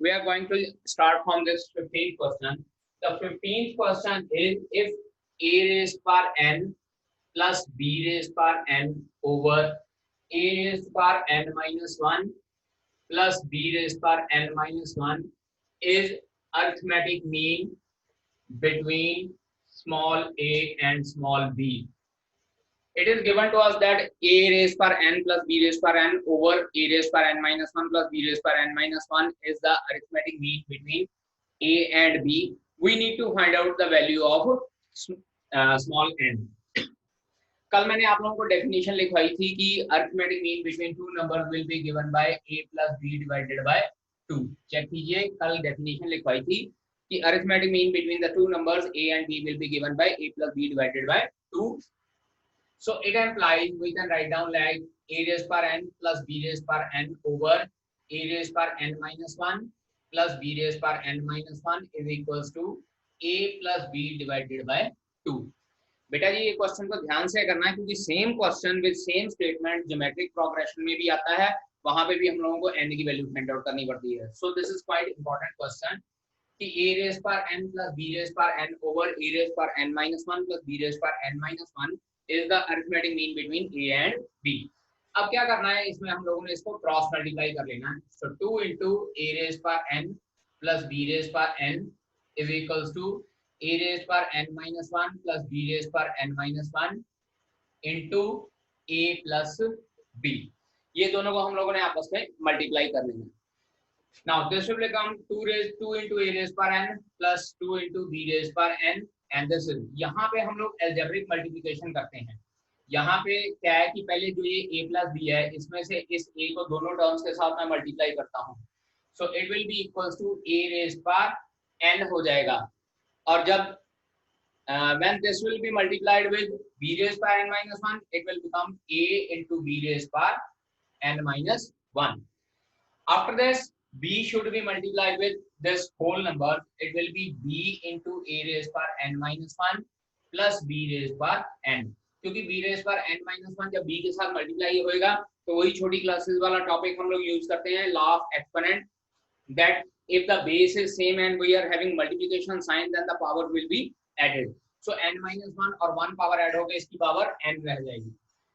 we are going to start from this 15th question. The 15th question is if a raised power n plus b raised power n over a raised power n minus 1 plus b raised power n minus 1 is arithmetic mean between small a and small b. It is given to us that a raised power n plus b raised power n over a raised power n minus 1 plus b raised power n minus 1 is the arithmetic mean between a and b. We need to find out the value of small n. कल मैंने आप लोगों को definition लिखवाई थी कि arithmetic mean between two numbers will be given by a plus b divided by 2. Check कीजिए, कल डेफिनेशन लिखवाई थी कि arithmetic mean between the two numbers a and b will be given by a plus b divided by 2. So it implies we can write down like a raised power n plus b raised power n over a raised power n minus 1 plus b raised power n minus 1 is equals to a plus b divided by 2. बेटा जी ये question को ध्यान से करना है क्योंकि same question with same statement geometric progression में भी आता है, वहां पे भी हम लोगों को n की वैल्यू फाइंड आउट करनी पड़ती है. So this is quite important question कि a rays power n plus b rays power n over a rays power n minus 1 plus b rays power n minus 1 is the arithmetic mean between a and b. अब क्या करना है, इसमें हम लोगों ने इसको क्रॉस मल्टीप्लाई कर लेना है. सो 2 into a rays power n plus b rays power n is equals to a raised power n minus 1 plus b raised power n minus 1 into a plus b. ये दोनों को हम लोगों ने आपस में मल्टीप्लाई कर लेना. Now this will become 2 into a raised power n plus 2 into b raised power n and this is, यहाँ पे हम लोग algebraic multiplication करते हैं. यहाँ पे क्या है कि पहले जो ये a plus b है इसमें से इस a को दोनों टर्म्स के साथ मैं मल्टीप्लाई करता हूँ. So it will be equals to a raised power n हो जाएगा. और जब when this will be multiplied with b raised power n minus 1, it will become a into b raised power n minus 1. After this, b should be multiplied with this whole number. It will be b into a raised power n minus 1 plus b raised power n. क्योंकि b raised power n minus 1 जब b के साथ multiply होएगा तो वही छोटी classes वाला topic हम लोग यूज करते हैं, law of exponent, that if the base is same and we are having multiplication sign then the power will be added. So n minus 1 और 1 पावर ऐड होगा, इसकी पावर n रह जाएगी.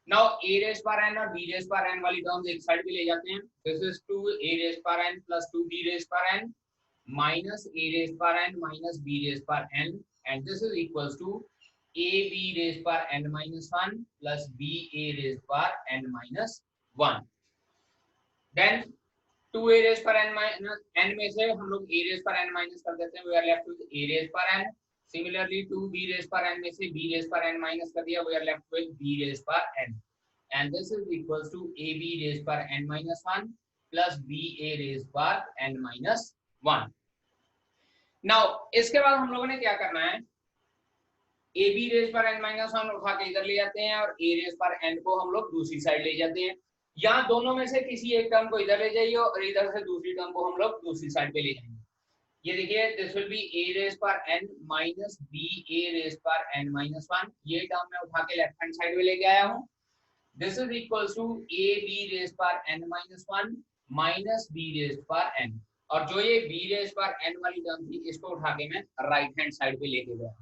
Now a raised power n और b raised power n वाली terms एक side पे ले जाते हैं. This is 2a raised power n plus 2b raised power n minus a raised power n minus b raised power n and this is equals to ab raised power n minus 1 plus ba raised power n minus 1. Then 2a raised power n minus n में से हम लोग a raised power n minus कर देते हैं, we are left with a raised power n. Similarly 2b raised power n में से b raised power n minus कर दिया, we are left with b raised power n and this is equals to ab raised power n minus 1 plus ba raised power n minus 1. Now इसके बाद हम लोगों ने क्या करना है, ab raised power n minus 1 उठा के इधर ले जाते हैं और a raised power n को हम लोग दूसरी साइड ले जाते हैं. यहाँ दोनों में से किसी एक टर्म को इधर ले जाइए और इधर से दूसरी टर्म को हम लोग दूसरी साइड पे ले जाएंगे. ये देखिए this will be a raised power n minus ba raised power n minus 1. ये टर्म मैं उठा के लेफ्ट हैंड साइड में लेके आया हूँ. This is equals to ab raised power n minus 1 minus b raised power n और जो ये b raised power n वाली टर्म थी इसको उठा के मैं राइट हैंड साइड पे लेके गया.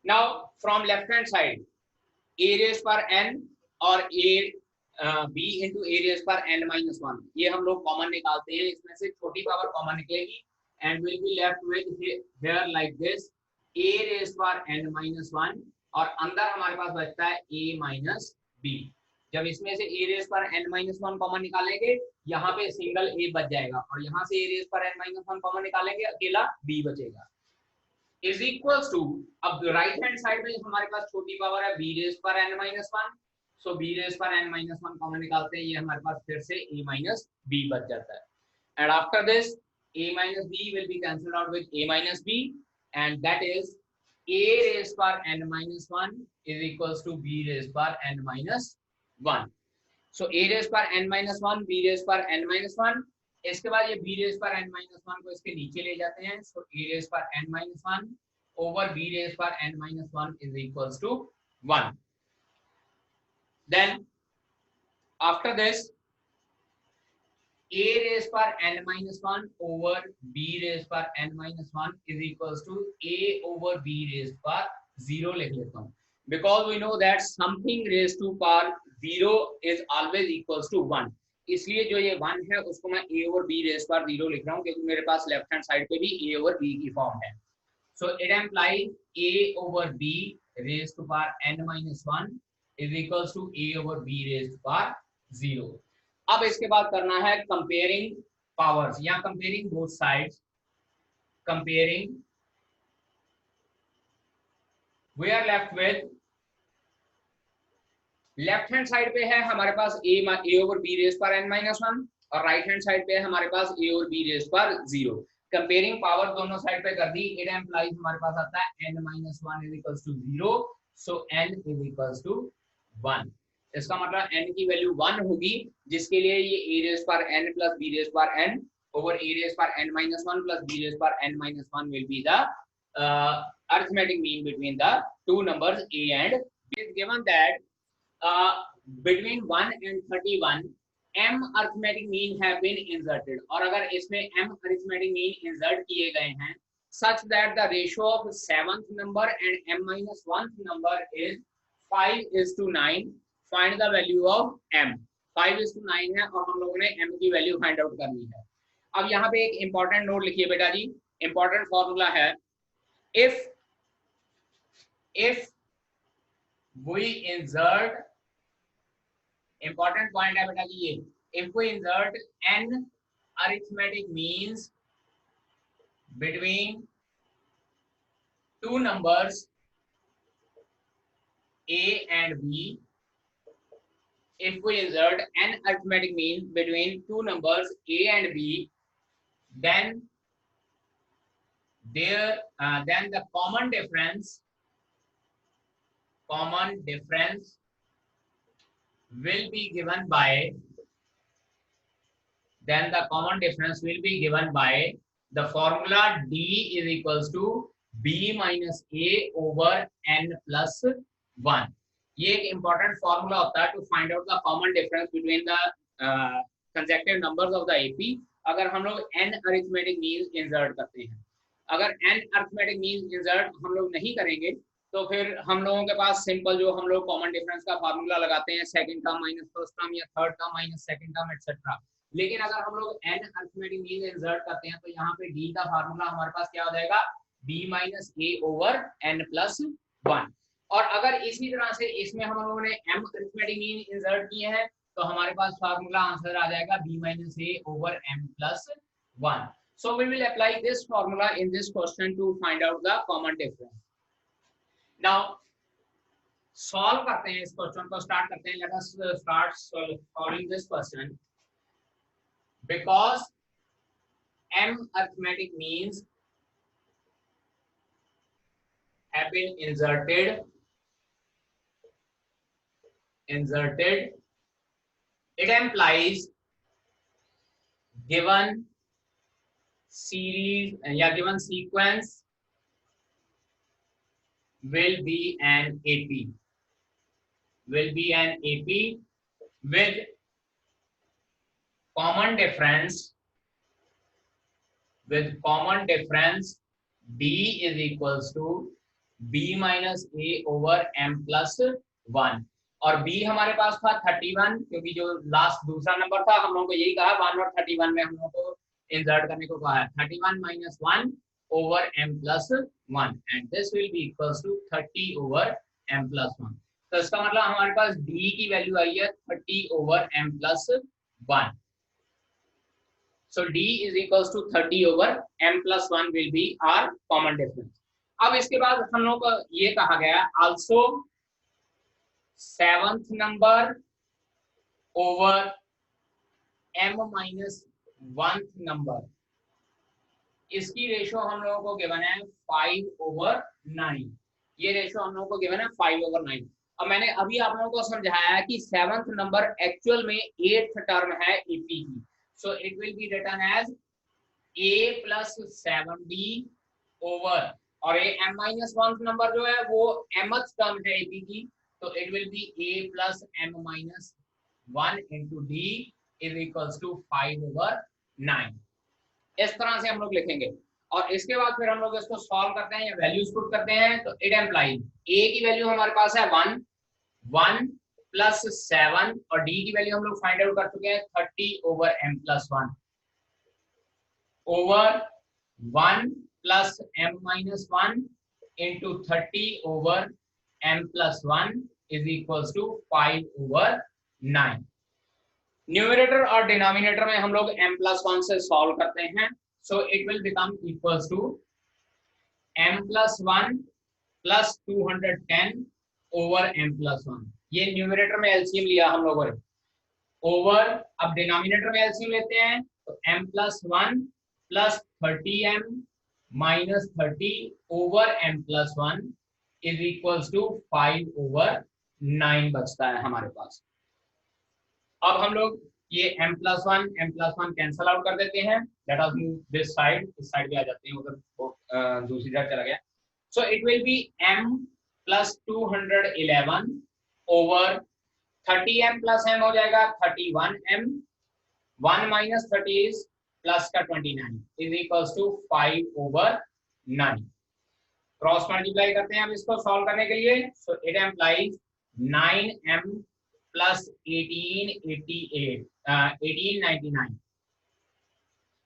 Now from left hand side a raised power n और b into a raised power n minus 1 ये हम लोग कॉमन निकालते हैं, इसमें से छोटी पावर कॉमन निकलेगी and will be left with here like this a raised power n minus 1 और अंदर हमारे पास बचता है a minus b. जब इसमें से a raised power n minus 1 common निकालेंगे यहाँ पे सिंगल a बच जाएगा और यहाँ से a raised power n minus 1 common निकालेंगे अकेला b बचेगा. is equals to, अब राइट हैंड साइड में हमारे पास छोटी पावर है b raised power n minus 1. So b raised power n minus 1 common निकालते हैं, ये हमारे पास फिर से a minus b बच जाता है. And after this a minus b will be cancelled out with a minus b and that is a raised power n minus 1 is equals to b raised power n minus 1. So a raised power n minus 1 b raised power n minus 1. इसके बाद ये b raised power n minus 1 को इसके नीचे ले जाते हैं. So a raised power n minus 1 over b raised power n minus 1 is equals to 1. Then after this a raised power n minus 1 over b raised power n minus 1 is equals to a over b raised power 0 लिख लेता हूँ, because we know that something raised to power 0 is always equals to 1, इसलिए जो ये 1 है उसको मैं a over b raised power 0 लिख रहा हूँ, क्योंकि मेरे पास लेफ्ट हैंड साइड पे भी a over b की फॉर्म है. So it implies a over b raised to power n minus 1 is equals to a over b raised to power 0. अब इसके बाद करना है कंपेयरिंग पावर्स या comparing both sides. Comparing, we are left with left hand side पे है हमारे पास a ओवर b रेज पर n माइनस 1 और राइट हैंड साइड पे है हमारे पास a ओवर b रेज पर 0. कंपेयरिंग पावर दोनों साइड पे कर दी. इट एम्प्लाइज हमारे पास आता है n minus 1 is equals to 0, so n is equals to 1. इसका मतलब n की वैल्यू 1 होगी, जिसके लिए ये a रेज पर n प्लस b रेज पर n over a raised power n minus 1 plus b raised power n minus 1 will be the arithmetic mean between the two numbers a and b. It is given that between 1 and 31 m arithmetic mean have been inserted, और अगर इसमें m arithmetic mean insert किए गए हैं such that the ratio of 7th number and m minus 1th number is 5:9, find the value of m. 5:9 है और हम लोगों ने m की वैल्यू फाइंड आउट करनी है. अब यहाँ पे एक इंपॉर्टेंट नोट लिखिए बेटा जी. इंपॉर्टेंट फॉर्मूला है if we insert, important point है बेटा जी ये, if we insert n arithmetic means between two numbers a and b, if we insert n arithmetic mean between two numbers a and b, then the common difference will be given by the formula d is equals to b minus a over n plus 1. ये एक important formula होता है to find out the common difference between the consecutive numbers of the AP. अगर हम लोग n arithmetic means insert करते हैं, अगर n arithmetic means insert हम लोग नहीं करेंगे तो फिर हम लोगों के पास सिंपल जो हम लोग कॉमन डिफरेंस का फार्मूला लगाते हैं, second term minus first term या third term minus second term etcetera. लेकिन अगर हम लोग n अरिथमेटिक मीन इंसर्ट करते हैं तो यहाँ पे d का फार्मूला हमारे पास क्या हो जाएगा, b minus a over n plus 1. और अगर इसी तरह से इसमें हम लोगों ने m अरिथमेटिक मीन इंसर्ट किए हैं तो हमारे पास फार्मूला आंसर आ जाएगा b minus a over m plus 1. So we will apply this formula in this question to find out the common difference. Now solve करते हैं इस क्वेश्चन को, स्टार्ट करते हैं. Let us start solving this question. Because m arithmetic means have been inserted, it implies given series या given sequence will be an AP with common difference d is equals to b minus a over m plus 1. और b हमारे पास था 31, क्योंकि जो last दूसरा number था हम लोगों को यही कहा 1 और 31 में हम लोगों को इंसर्ट करने को कहा है. 31 minus 1 over m plus 1 and this will be equals to 30 over m plus 1. तो इसका मतलब हमारे पास d की वैल्यू आई है 30 over m plus 1. So d is equals to 30 over m plus 1 will be our common difference. अब इसके बाद हम लोग को ये कहा गया also 7th number over m minus 1th number, इसकी रेशो हम लोगों को गिवन है 5/9. ये रेशो हम लोगों को गिवन है 5/9. अब मैंने अभी आप लोगों को समझाया है कि 7th नंबर एक्चुअल में 8th टर्म है एपी की, so it will be written as a plus 7d over, और ये m minus 1th नंबर जो है वो mth टर्म है एपी की, तो it will be a plus m minus 1 into d is equals to 5/9। इस तरह से हम लोग लिखेंगे और इसके बाद फिर हम लोग इसको सॉल्व करते हैं या वैल्यूज पुट करते हैं। तो इट एम्प्लाइज ए की वैल्यू हमारे पास है 1 1 प्लस 7 और डी की वैल्यू हम लोग फाइंड आउट कर चुके हैं 30/m+1 over 1 plus m-1 into 30/m+1 is equals to 5/9। Numerator और डिनोमिनेटर में हम लोग m+1 से सॉल्व करते हैं, so it will become equals to m+1 plus 210/m+1। ये न्यूमरेटर में एलसीएम लिया हम लोगों ने, ओवर अब डिनोमिनेटर में एलसीएम लेते हैं तो m+1 plus 30m minus 30/m+1 is equals to 5/9 बचता है हमारे पास। अब हम लोग ये m+1 कैंसल आउट कर देते हैं। Let us move this side, इस साइड पे आ जाते हैं, उधर दूसरी साइड चला गया। सो it will B m plus 211 over 30m plus m हो जाएगा 31m, 1 माइनस 30 इज प्लस का 29 is equals to 5/9। Cross multiply करते हैं हम इसको सॉल्व करने के लिए। So it employees 9m plus 1899,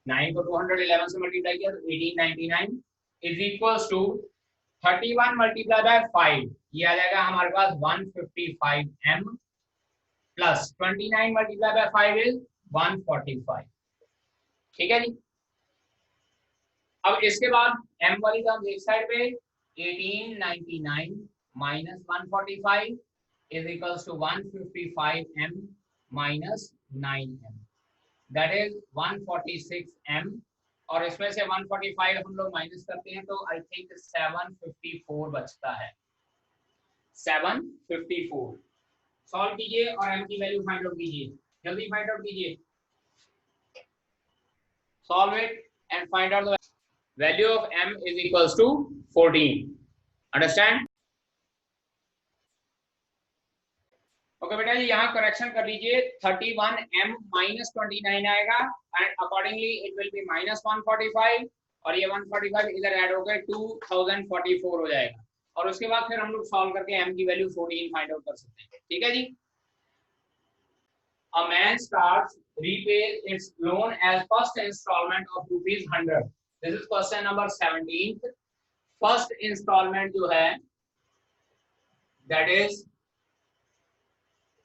9 को 211 से मल्टीप्लाई किया तो 1899 is equals to 31 multiply by 5, ये आ जाएगा हमारे पास 155m plus 29 multiply by 5 is 145। ठीक है जी। अब इसके बाद m वाली टर्म एक साइड पे 1899 minus 145 is equals to 155m minus 9m, that is 146m, और इसमें से 145 हम लोग माइनस करते हैं तो आई थिंक 754 बचता है, 754। सॉल्व कीजिए और m की वैल्यू फाइंड आउट कीजिए, जल्दी फाइंड आउट कीजिए। Solve it and find out the value of m is equals to 14। Understand? Okay बेटा जी, यहाँ करेक्शन कर लीजिए, 31m माइनस 29 आएगा and accordingly it will B minus 145 और ये 145 इधर ऐड हो गए 2044 हो जाएगा। और उसके बाद फिर हम लोग सॉल्व करके m की वैल्यू 14 फाइंड आउट कर सकते हैं। ठीक है जी। A man starts repay its loan as first installment of ₹100। This is question number 17। First instalment जो है that is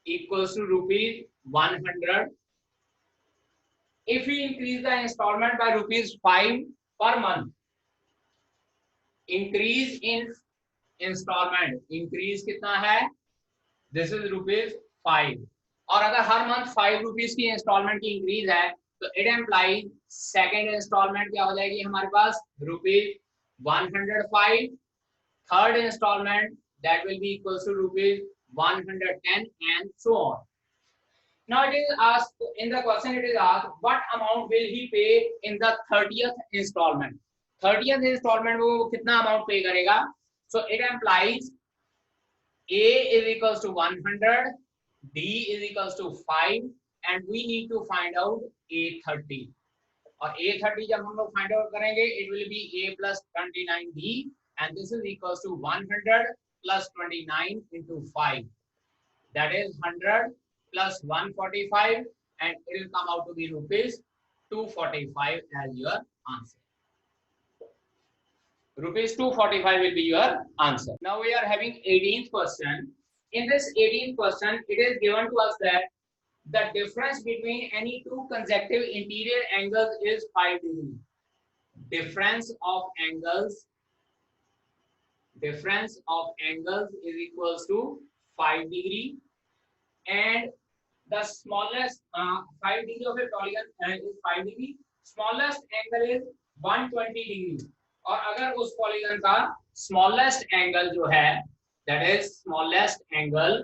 equals to ₹100। If we increase the installment by ₹5 per month, increase in installment, increase कितना है? This is ₹5। और अगर हर month 5 rupees की instalment की increase है तो इट एम्प्लाइज सेकेंड इंस्टॉलमेंट क्या हो जाएगी हमारे पास? ₹105। Third instalment that will be equals to ₹110 and so on. Now it is asked in the question, it is asked what amount will he pay in the 30th installment। 30th installment में वो कितना amount पे करेगा? So it implies A is equals to 100, D is equals to 5 and we need to find out A30। और A30 जब हम लोग find out करेंगे it will be A plus 29B and this is equals to 100 plus 29 into 5, that is 100 plus 145 and it will come out to be ₹245 as your answer। ₹245 will be your answer। Now we are having 18th question। In this 18th question it is given to us that the difference between any two consecutive interior angles is 5 degrees। Difference of angles is equals to 5 degree and the smallest 5 degree of a polygon is 5 degree, smallest angle is 120 degree। और अगर उस polygon का smallest angle जो है that is smallest angle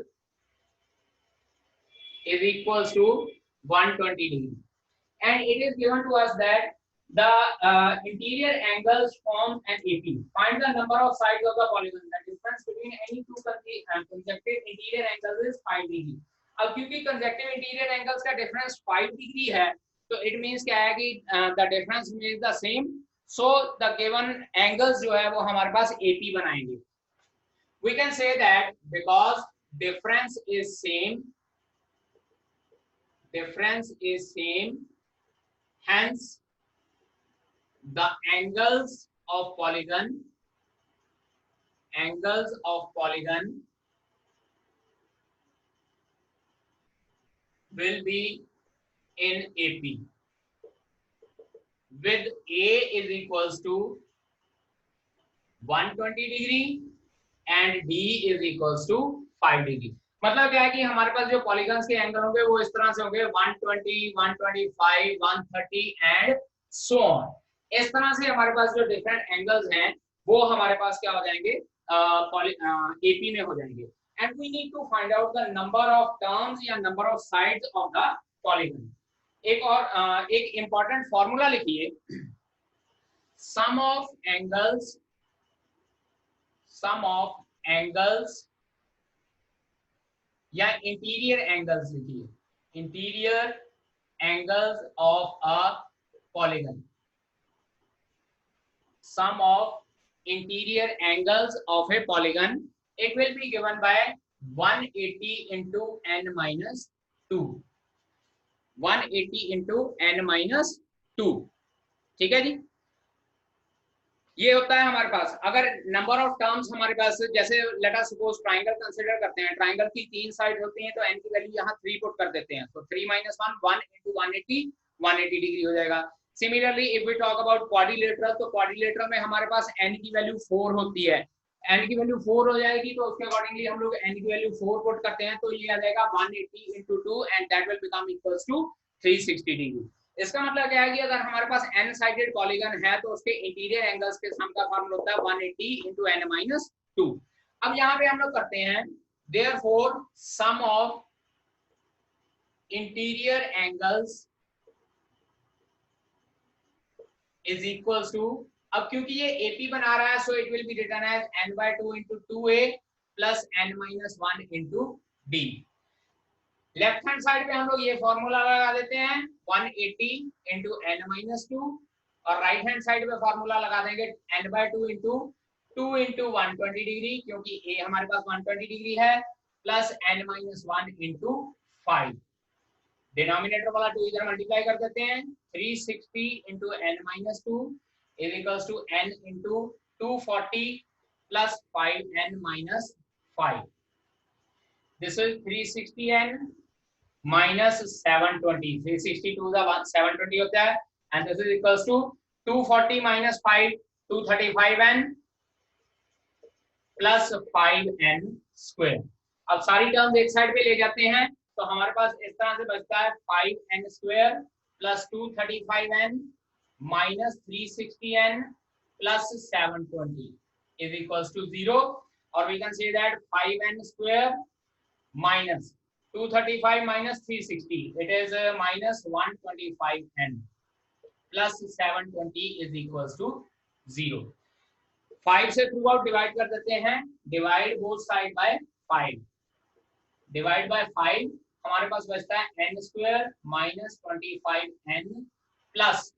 is equals to 120 degree and it is given to us that the interior angles form an AP। Find the number of sides of the polygon। The difference between any two consecutive interior angles is 5 degree। अब क्योंकि consecutive interior angles का difference 5 degree है, तो it means क्या है कि the difference is the same, so the given angles जो है वो हमारे पास एपी बनाएंगे. We can say that because difference is same, difference is same, hence the angles of polygon will be in AP with A is equals to 120 degree and D is equals to 5 degree. मतलब क्या है कि हमारे पास जो polygons के angle होंगे वो इस तरह से होंगे 120, 125, 130 एंड सो ऑन. इस तरह से हमारे पास जो डिफरेंट एंगल्स हैं वो हमारे पास क्या हो जाएंगे, एपी में हो जाएंगे. And we need to find out the number of terms या number of sides of the polygon. एक और एक इंपॉर्टेंट फॉर्मूला लिखिए, सम ऑफ एंगल्स या इंटीरियर एंगल्स लिखिए, interior angles of a polygon. Sum of interior angles of a polygon, it will be given by 180 into n minus 2, 180 into n minus 2. ठीक है जी, ये होता है हमारे पास. अगर नंबर ऑफ टर्म्स हमारे पास, जैसे let us suppose triangle consider करते हैं, ट्रायंगल की 3 साइड होती हैं, तो n की वैल्यू यहाँ 3 पुट कर देते हैं, तो 3 minus 1, 1 into 180, 180 डिग्री हो जाएगा. Similarly if we talk about quadrilateral, तो क्वाड्रिलेटरल में हमारे पास n की वैल्यू 4 होती है, n की वैल्यू 4 हो जाएगी, तो उसके अकॉर्डिंगली हम लोग n की वैल्यू 4 पुट करते हैं, तो ये आ जाएगा 180 into 2 and that will become equals to 360 degree. इसका मतलब क्या है कि अगर हमारे पास n साइडेड पॉलीगन है तो उसके इंटीरियर एंगल्स के सम का फार्मूला होता है 180 into n minus 2. अब यहाँ पे हम लोग करते हैं therefore sum of interior angles is equals to, अब क्योंकि ये AP बना रहा है, so it will be written as n by 2 into 2a plus n minus 1 into d. Left hand side पे हम लोग ये फॉर्मूला लगा देते हैं 180 into n minus 2, और राइट हैंड साइड पे फॉर्मूला लगा देंगे n by 2 into 2 into 120 degree, क्योंकि a हमारे पास 120 डिग्री है, plus n minus 1 into 5. Denominator वाला 2 इधर मल्टीप्लाई कर देते हैं, 360 into n minus 2 is equals to n into 240 plus 5n minus 5. This is 360n minus 720. 362 का 720 होता है, and this is equals to 240 minus 5, 235n plus 5n square. अब सारी टर्म्स एक साइड पे ले जाते हैं, तो हमारे पास इस तरह से बचता है 5n square plus 235n minus 360n plus 720 is equals to 0, or we can say that 5n square minus 235 minus 360, it is minus 125n plus 720 is equals to 0. 5 से थ्रू आउट डिवाइड कर देते हैं, divide both side by 5, divide by 5, हमारे पास बचता है n square minus 25n plus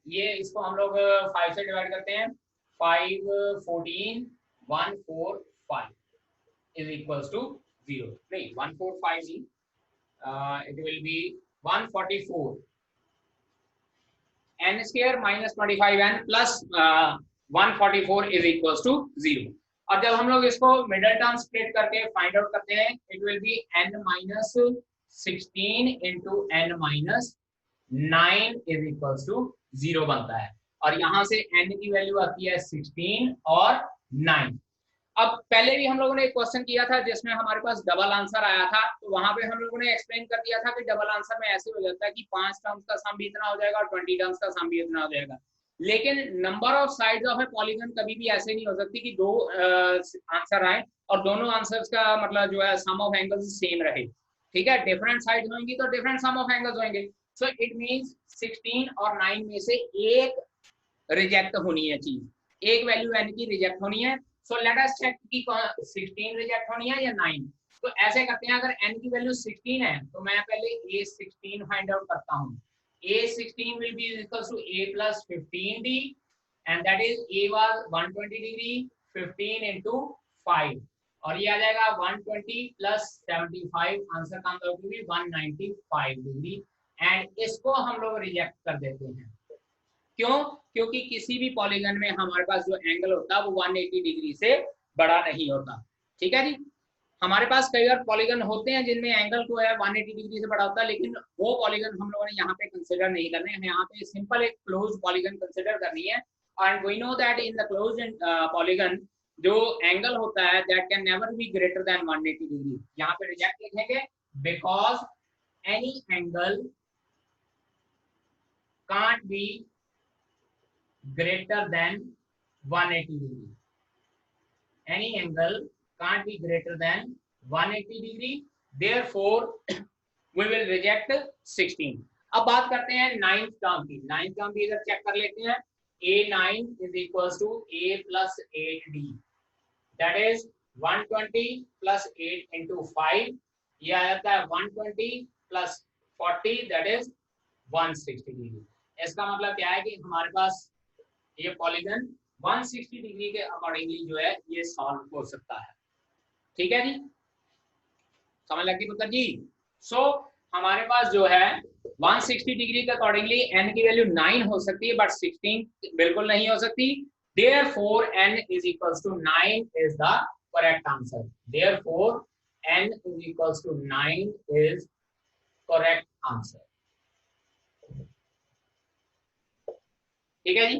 ये इसको हम लोग 5 से डिवाइड करते हैं, 5 14 145 is equals to 0. नहीं 145 नहीं, it will be 144 n square minus 25n plus 144 is equals to 0. और जब हम लोग इसको मिडिल टर्म स्प्लिट करके फाइंड आउट करते हैं, it will be n minus 16 into n minus 9 is equals to 0 बनता है, और यहाँ से n की वैल्यू आती है 16 और 9. अब पहले भी हम लोगों ने एक क्वेश्चन किया था जिसमें हमारे पास डबल आंसर आया था, तो वहां पे हम लोगों ने एक्सप्लेन कर दिया था कि डबल आंसर में ऐसे हो जाता है कि 5 टर्म्स का सम भी इतना हो जाएगा और 20 टर्म्स का सम भी इतना हो जाएगा. लेकिन number of sides of a polygon कभी भी ऐसे नहीं हो सकती कि 2 आंसर आए और दोनों आंसर्स का मतलब जो है सम ऑफ एंगल्स सेम रहे. ठीक है, डिफरेंट साइड्स होंगी तो डिफरेंट सम ऑफ एंगल्स होंगे. सो इट मींस 16 और 9 में से एक रिजेक्ट होनी है चीज, एक वैल्यू n की रिजेक्ट होनी है. सो लेट अस चेक कि 16 रिजेक्ट होनी है या 9। तो ऐसे करते हैं, अगर n की वैल्यू 16 है तो मैं पहले a16 फाइंड आउट करता हूँ। a16 will be equals to a plus 15d and that is a was 120 degree 15 into 5 और ये आ जाएगा 120 plus 75, आंसर का मतलब भी 195 डिग्री। एंड इसको हम लोग रिजेक्ट कर देते हैं। क्यों? क्योंकि किसी भी पॉलीगन में हमारे पास जो एंगल होता है वो 180 डिग्री से बड़ा नहीं होता। ठीक है जी। हमारे पास कई बार पॉलीगन होते हैं जिनमें एंगल को है 180 डिग्री से बड़ा होता है, लेकिन वो पॉलीगन हम लोगों ने यहाँ पे कंसिडर नहीं करने हैं। यहाँ पे सिंपल एक क्लोज पॉलीगन कंसिडर करनी है। And we know that in the close polygon जो एंगल होता है that can never be greater than 180 degree. यहाँ पे रिजेक्ट लिखेंगे because any angle can't be greater than 180 degree. Any angle can't be greater than 180 degree. Therefore, we will reject 16. अब बात करते हैं नाइन्थ टर्म की। नाइन्थ टर्म भी इधर चेक कर लेते हैं। a9 is equals to a plus 8d. That is 120 plus 8 into 5. ये आ जाता है 120 plus 40, that is 160 degree. इसका मतलब क्या है कि हमारे पास ये पॉलीगन 160 डिग्री के अकॉर्डिंगली जो है ये सॉल्व हो सकता है। ठीक है जी, समझ लगी पुत्र जी। सो हमारे पास जो है 160 डिग्री के अकॉर्डिंगली n की वैल्यू 9 हो सकती है बट 16 बिल्कुल नहीं हो सकती। Therefore n is equals to 9 is the correct answer. Therefore n is equals to 9 is correct answer. ठीक है जी,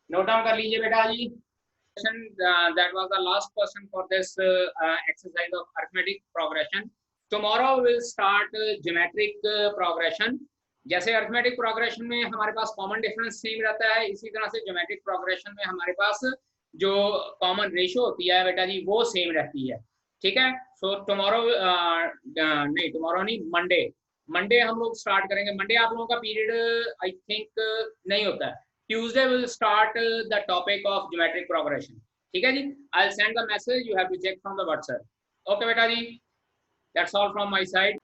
नोट डाउन कर लीजिए बेटा जी। That was the last question for this exercise of arithmetic progression. Tomorrow we will start geometric progression. जैसे arithmetic progression में हमारे पास common difference same रहता है, इसी तरह से ज्योमेट्रिक प्रोग्रेशन में हमारे पास जो कॉमन रेशियो होती है बेटा जी वो सेम रहती है। ठीक है। सो टुमारो नहीं, टुमारो नहीं, मंडे हम लोग स्टार्ट करेंगे। मंडे आप लोगों का पीरियड आई थिंक नहीं होता है। Tuesday will start the topic of geometric progression. ठीक है जी, I'll send the message, you have to check from the WhatsApp. Okay बेटा जी, that's all from my side.